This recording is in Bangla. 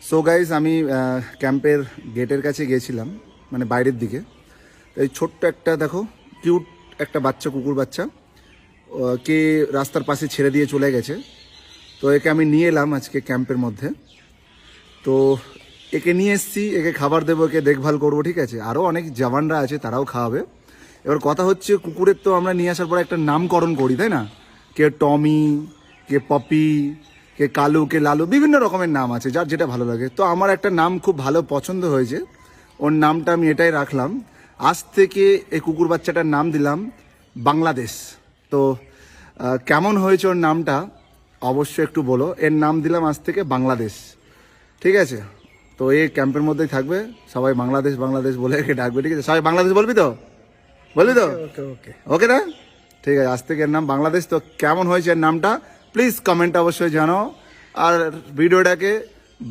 সো গাইজ আমি ক্যাম্পের গেটের কাছে গিয়েছিলাম, মানে বাইরের দিকে। এই ছোট্ট একটা দেখো কিউট একটা বাচ্চা, কুকুর বাচ্চা কে রাস্তার পাশে ছেড়ে দিয়ে চলে গেছে। তো একে আমি নিয়ে এলাম আজকে ক্যাম্পের মধ্যে। তো একে নিয়ে এসছি, একে খাবার দেবো, একে দেখভাল করবো, ঠিক আছে। আরও অনেক জওয়ানরা আছে, তারাও খাওয়াবে। এবার কথা হচ্ছে, কুকুরের তো আমরা নিয়ে আসার পর একটা নামকরণ করি, তাই না? কে টমি, কে পপি, কে কালু, কে লালু, বিভিন্ন রকমের নাম আছে, যার যেটা ভালো লাগে। তো আমার একটা নাম খুব ভালো পছন্দ হয়েছে, ওর নামটা আমি এটাই রাখলাম। আজ থেকে এই কুকুর বাচ্চাটার নাম দিলাম বাংলাদেশ। তো কেমন হয়েছে ওর নামটা অবশ্যই একটু বলো। এর নাম দিলাম আজ থেকে বাংলাদেশ, ঠিক আছে? তো এই ক্যাম্পের মধ্যেই থাকবে, সবাই বাংলাদেশ বাংলাদেশ বলে একে ডাকবে, ঠিক আছে? সবাই বাংলাদেশ বলবি তো? বলবি তো? ওকে ওকে ওকে না? ঠিক আছে, আজ থেকে এর নাম বাংলাদেশ। তো কেমন হয়েছে এর নামটা প্লিজ কমেন্ট অবশ্যই জানাও, আর ভিডিওটাকে